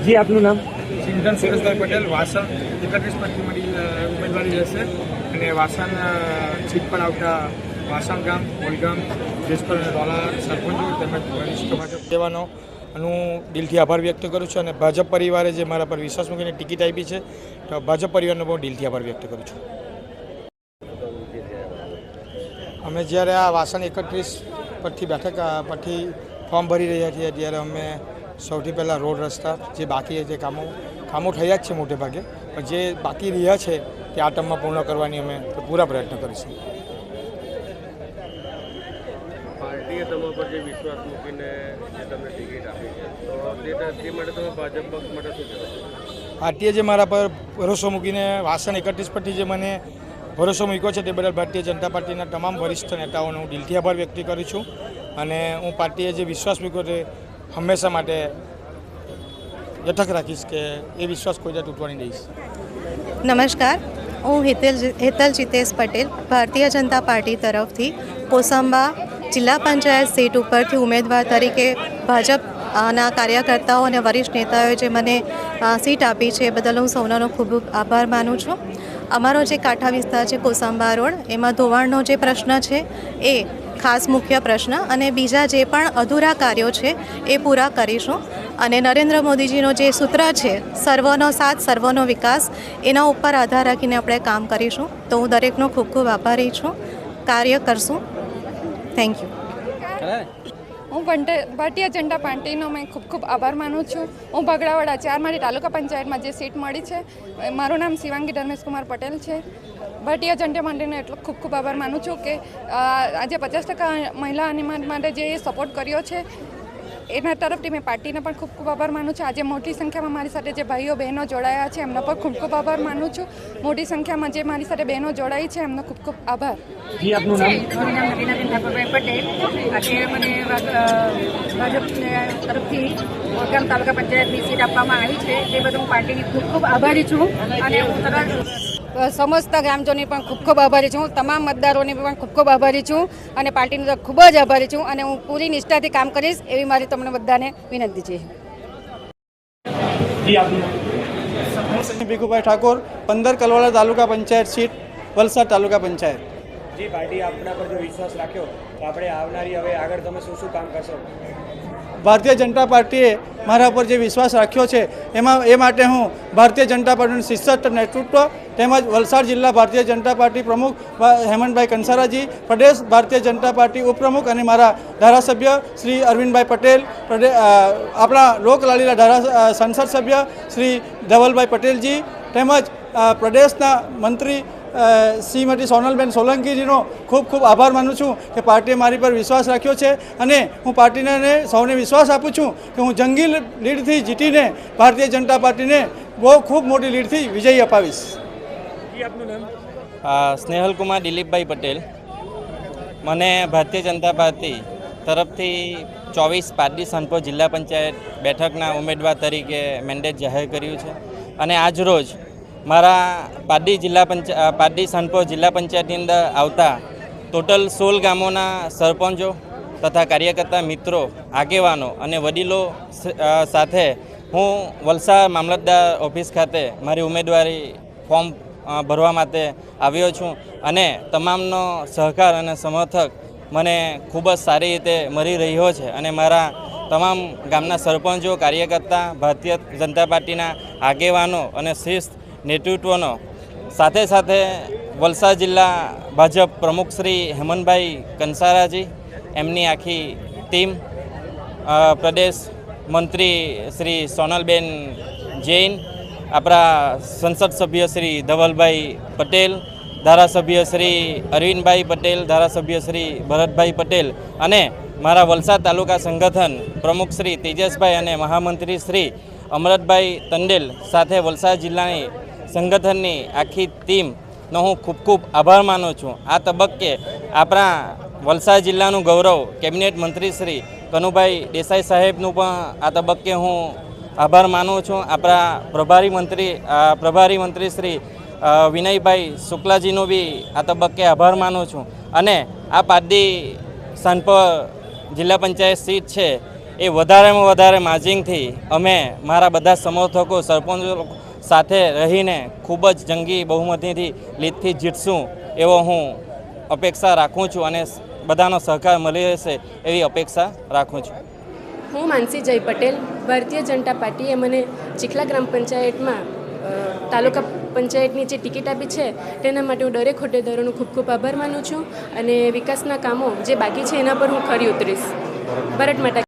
જી આપનું નામ? સિંધન સુરેશભાઈ પટેલ. વાસણ 31 પટ્ટી મળી ઉમેદવારી રહેશે અને વાસણ સીટ પર આવતા વાસણ ગામ, હોલગામ, જેસપર અને રોલા સરપંચો તેમજ વરિષ્ઠ ભાજપ આગેવાનો હું દિલથી આભાર વ્યક્ત કરું છું અને ભાજપ પરિવારે જે મારા પર વિશ્વાસ મૂકીને ટિકિટ આપી છે તો ભાજપ પરિવારનો બહુ દિલથી આભાર વ્યક્ત કરું છું. અમે જ્યારે આ વાસણ 31 પરથી બેઠક પરથી ફોર્મ ભરી રહ્યા છીએ ત્યારે અમે સૌથી પહેલાં રોડ રસ્તા જે બાકી જે કામો થયા જ છે મોટે ભાગે, પણ જે બાકી રહ્યા છે તે આ ટર્મમાં પૂર્ણ કરવાની અમે પૂરા પ્રયત્ન કરીશું. પાર્ટીએ તમારા પર જે વિશ્વાસ મૂકીને જે તમને ટિકિટ આપી છે તો તે માટે તમે ભાજપ પક્ષ માટે શું કહેશો? પાર્ટીએ જે મારા પર ભરોસો મૂકીને વાસણ 31 પરથી જે મને ભરોસો મૂક્યો છે તે બદલ ભારતીય જનતા પાર્ટીના તમામ વરિષ્ઠ નેતાઓનો હું દિલથી આભાર વ્યક્ત કરું છું અને હું પાર્ટીએ જે વિશ્વાસ મૂક્યો તે હંમેશા માટે યથાર્થ રાખીશ કે એ વિશ્વાસ કોઈ તૂટવા નહીં દઈશ. નમસ્કાર, હું હેતલ જીતેશ પટેલ ભારતીય જનતા પાર્ટી તરફથી કોસંબા જિલ્લા પંચાયત સીટ ઉપરથી ઉમેદવાર તરીકે ભાજપના કાર્યકર્તાઓ અને વરિષ્ઠ નેતાઓએ જે મને સીટ આપી છે એ બદલ હું સૌનો ખૂબ આભાર માનું છું. અમારો જે કાંઠા વિસ્તાર છે કોસંબા રોડ, એમાં ધોવાણનો જે પ્રશ્ન છે એ ખાસ મુખ્ય પ્રશ્ન અને બીજા જે પણ અધૂરા કાર્યો છે એ પૂરા કરીશું અને નરેન્દ્ર મોદીજીનો જે સૂત્ર છે સર્વનો સાથ સર્વનો વિકાસ, એના ઉપર આધાર રાખીને આપણે કામ કરીશું. તો હું દરેકનો ખૂબ ખૂબ આભારી છું. કાર્ય કરશું. Thank you. હું ભારતીય જનતા પાર્ટીનો મેં ખૂબ ખૂબ આભાર માનું છું. હું ભગડાવાડા 4 મારી તાલુકા પંચાયતમાં જે સીટ મળી છે, મારું નામ શિવાંગી ધર્મેશકુમાર પટેલ છે. ભારતીય જનતા પાર્ટીનો એટલો ખૂબ ખૂબ આભાર માનું છું કે આજે 50% મહિલા અનિયમન માટે જે સપોર્ટ કર્યો છે એના તરફથી મેં પાર્ટીને પણ ખૂબ ખૂબ આભાર માનું છું. આજે મોટી સંખ્યામાં મારી સાથે જે ભાઈઓ બહેનો જોડાયા છે એમનો પણ ખૂબ ખૂબ આભાર માનું છું. મોટી સંખ્યામાં જે મારી સાથે બહેનો જોડાઈ છે એમનો ખૂબ ખૂબ આભાર. જી આપનું નામ? મારું નામ નવીનાબેન ઠાકોરભાઈ પટેલ. આજે મને ભાજપ તરફથી વડગામ તાલુકા પંચાયતની સીટ આપવામાં આવી છે તે બદલ હું પાર્ટીની ખૂબ ખૂબ આભારી છું અને હું સમસ્ત ગ્રામજનોની પણ ખૂબ ખૂબ આભારી છું. તમામ મતદારોની પણ ખૂબ ખૂબ આભારી છું અને પાર્ટીની તો ખૂબ જ આભારી છું અને હું પૂરી નિષ્ઠાથી કામ કરીશ એવી મારી તમને બધાને વિનંતી છે. ભીખુભાઈ ઠાકોર, 15 કલવાડા તાલુકા પંચાયત સીટ, વલસાડ તાલુકા પંચાયત. જી, પાર્ટી આપણા પર જો વિશ્વાસ રાખ્યો તો આપણે આવનારી હવે આગળ તમે શું કામ કરશો? ભારતીય જનતા પાર્ટીએ મારા પર જે વિશ્વાસ રાખ્યો છે એ માટે હું ભારતીય જનતા પાર્ટીનું શિસ્તસ્થ નેતૃત્વ તેમજ વલસાડ જિલ્લા ભારતીય જનતા પાર્ટી પ્રમુખ હેમંતભાઈ કંસારાજી, પ્રદેશ ભારતીય જનતા પાર્ટી ઉપપ્રમુખ અને મારા ધારાસભ્ય શ્રી અરવિંદભાઈ પટેલ, આપણા લોકલાડીલા સંસદ સભ્ય શ્રી ધવલભાઈ પટેલજી તેમજ પ્રદેશના મંત્રી શ્રીમતી સોનલબેન સોલંકીજીનો ખૂબ ખૂબ આભાર માનું છું કે પાર્ટીએ મારી પર વિશ્વાસ રાખ્યો છે અને હું પાર્ટીને સૌને વિશ્વાસ આપું છું કે હું જંગી લીડથી જીતીને ભારતીય જનતા પાર્ટીને બહુ ખૂબ મોટી લીડથી વિજયી અપાવીશ. આપનું નામ? સ્નેહલકુમાર દિલીપભાઈ પટેલ. મને ભારતીય જનતા પાર્ટી તરફથી 24 પારડી સનપોર જિલ્લા પંચાયત બેઠકના ઉમેદવાર તરીકે મેન્ડેટ જાહેર કર્યું છે અને આજ રોજ મારા પારડી સનપોર જિલ્લા પંચાયતની અંદર આવતા ટોટલ 16 ગામોના સરપંચો તથા કાર્યકર્તા મિત્રો, આગેવાનો અને વડીલો સાથે હું વલસાડ મામલતદાર ઓફિસ ખાતે મારી ઉમેદવારી ફોર્મ ભરવા માટે આવ્યો છું અને તમામનો સહકાર અને સમર્થક મને ખૂબ જ સારી રીતે મળી રહ્યો છે અને મારા તમામ ગામના સરપંચો, કાર્યકર્તા, ભારતીય જનતા પાર્ટીના આગેવાનો અને શિસ્ત નેતૃત્વનો સાથે સાથે વલસાડ જિલ્લા ભાજપ પ્રમુખ શ્રી હેમંતભાઈ કંસારાજી, એમની આખી ટીમ, પ્રદેશ મંત્રી શ્રી સોનલબેન જૈન, આપણા સંસદ સભ્ય શ્રી ધવલભાઈ પટેલ, ધારાસભ્ય શ્રી અરવિંદભાઈ પટેલ, ધારાસભ્ય શ્રી ભરતભાઈ પટેલ અને મારા વલસાડ તાલુકા સંગઠન પ્રમુખ શ્રી તેજસભાઈ અને મહામંત્રી શ્રી અમરતભાઈ ટંડેલ સાથે વલસાડ જિલ્લાની સંગઠનની આખી ટીમનો હું ખૂબ ખૂબ આભાર માનું છું. આ તબક્કે આપણા વલસાડ જિલ્લાનું ગૌરવ કેબિનેટ મંત્રી શ્રી કનુભાઈ દેસાઈ સાહેબનું પણ આ તબક્કે હું આભાર માનું છું. આપણા પ્રભારી મંત્રી શ્રી વિનયભાઈ શુક્લાજીનો બી આ તબક્કે આભાર માનું છું અને આ પારડી સનપોર જિલ્લા પંચાયત સીટ છે એ વધારેમાં વધારે માર્જિનથી અમે મારા બધા સમર્થકો સરપંચો સાથે રહીને ખૂબ જ જંગી બહુમતીથી લીડથી જીતશું એવો હું અપેક્ષા રાખું છું અને બધાનો સહકાર મળી રહેશે એવી અપેક્ષા રાખું છું. હું માનસી જય પટેલ. ભારતીય જનતા પાર્ટીએ મને ચીખલા ગ્રામ પંચાયતમાં તાલુકા પંચાયતની જે ટિકિટ આપી છે તેના માટે હું દરેક હોદ્દેદારોનો ખૂબ ખૂબ આભાર માનું છું અને વિકાસના કામો જે બાકી છે એના પર હું ખરી ઉતરીશ. ભારત માતા